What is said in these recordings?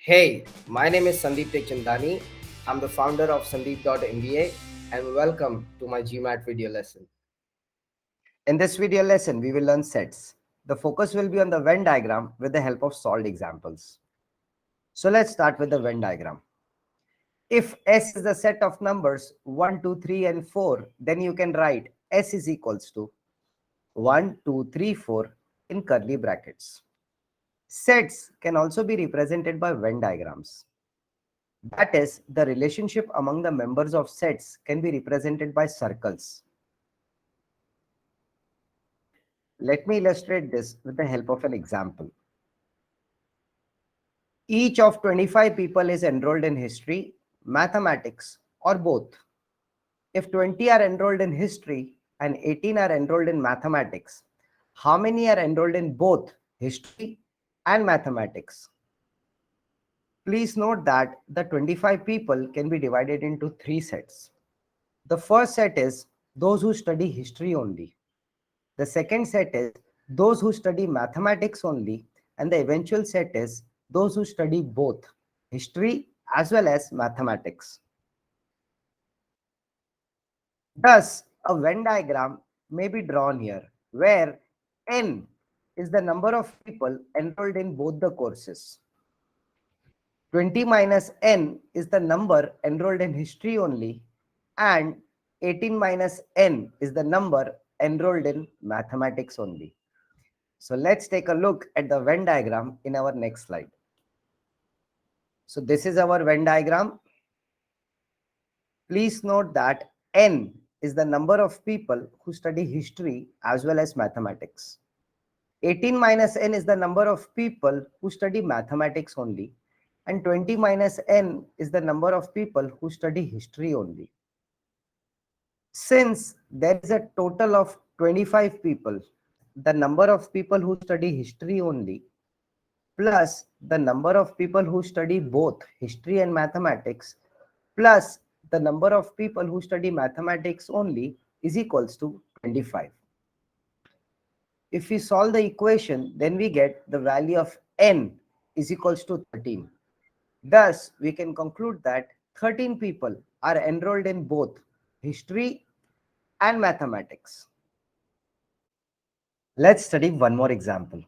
Hey, my name is Sandeep Tekchandani. I'm the founder of Sandeep.mba and welcome to my GMAT video lesson. In this video lesson, we will learn sets. The focus will be on the Venn diagram with the help of solved examples. So let's start with the Venn diagram. If S is the set of numbers 1, 2, 3 and 4, then you can write S is equals to 1, 2, 3, 4 in curly brackets. Sets can also be represented by Venn diagrams. That is, the relationship among the members of sets can be represented by circles. Let me illustrate this with the help of an example. Each of 25 people is enrolled in history, mathematics, or both. If 20 are enrolled in history and 18 are enrolled in mathematics, how many are enrolled in both history and mathematics? Please note that the 25 people can be divided into three sets. The first set is those who study history only. The second set is those who study mathematics only. And the eventual set is those who study both history as well as mathematics. Thus, a Venn diagram may be drawn here where N is the number of people enrolled in both the courses. 20 minus N is the number enrolled in history only, and 18 minus N is the number enrolled in mathematics only. So let's take a look at the Venn diagram in our next slide. So this is our Venn diagram. Please note that N is the number of people who study history as well as mathematics. 18 minus N is the number of people who study mathematics only, and 20 minus N is the number of people who study history only. Since there is a total of 25 people, the number of people who study history only plus the number of people who study both history and mathematics plus the number of people who study mathematics only is equals to 25. If we solve the equation, then we get the value of N is equals to 13. Thus, we can conclude that 13 people are enrolled in both history and mathematics. Let's study one more example.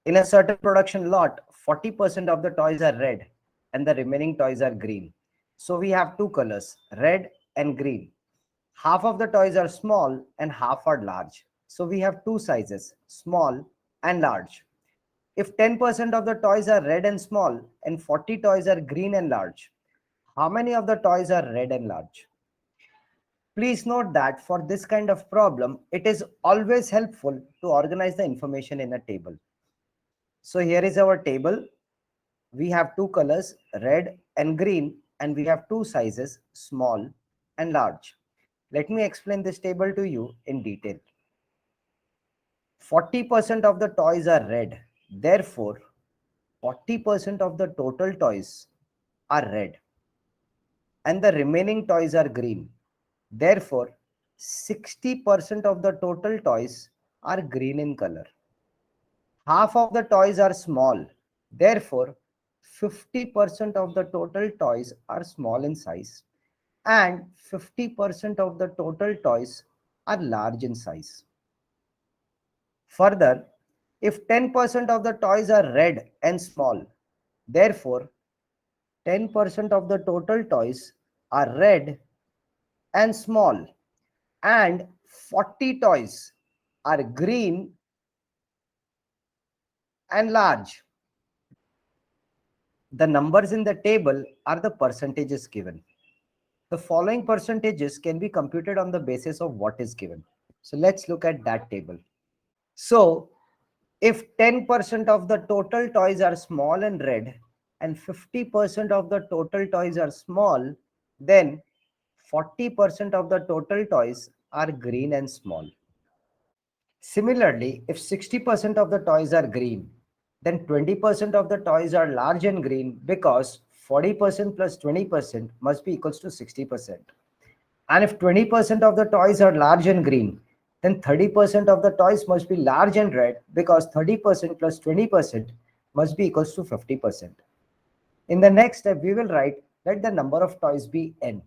In a certain production lot, 40% of the toys are red and the remaining toys are green. So we have two colors, red and green. Half of the toys are small and half are large. So we have two sizes, small and large. If 10% of the toys are red and small and 40 toys are green and large, how many of the toys are red and large? Please note that for this kind of problem, it is always helpful to organize the information in a table. So here is our table. We have two colors, red and green, and we have two sizes, small and large. Let me explain this table to you in detail. 40% of the toys are red. Therefore, 40% of the total toys are red. And the remaining toys are green. Therefore, 60% of the total toys are green in color. Half of the toys are small. Therefore, 50% of the total toys are small in size and 50% of the total toys are large in size. Further, if 10% of the toys are red and small, therefore 10% of the total toys are red and small and 40 toys are green and large. The numbers in the table are the percentages given. The following percentages can be computed on the basis of what is given. So let's look at that table. So if 10% of the total toys are small and red and 50% of the total toys are small, then 40% of the total toys are green and small. Similarly, if 60% of the toys are green, then 20% of the toys are large and green because 40% plus 20% must be equals to 60%. And if 20% of the toys are large and green, then 30% of the toys must be large and red because 30% plus 20% must be equals to 50%. In the next step, we will write let the number of toys be n.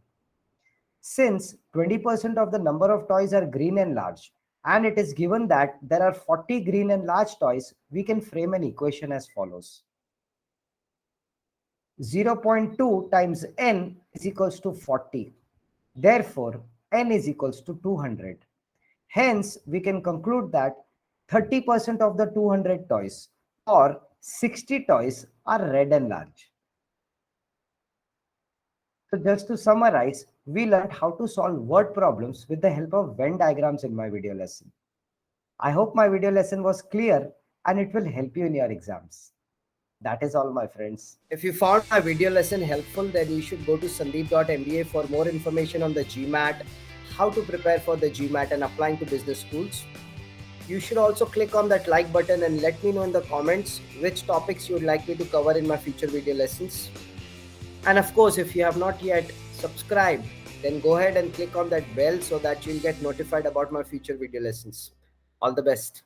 Since 20% of the number of toys are green and large, and it is given that there are 40 green and large toys, we can frame an equation as follows. 0.2 times n is equals to 40. Therefore, n is equals to 200. Hence, we can conclude that 30% of the 200 toys or 60 toys are red and large. So just to summarize, we learned how to solve word problems with the help of Venn diagrams in my video lesson. I hope my video lesson was clear and it will help you in your exams. That is all, my friends. If you found my video lesson helpful, then you should go to sandeep.mba for more information on the GMAT, how to prepare for the GMAT and applying to business schools. You should also click on that like button and let me know in the comments which topics you would like me to cover in my future video lessons. And of course, if you have not yet subscribed, then go ahead and click on that bell so that you'll get notified about my future video lessons. All the best.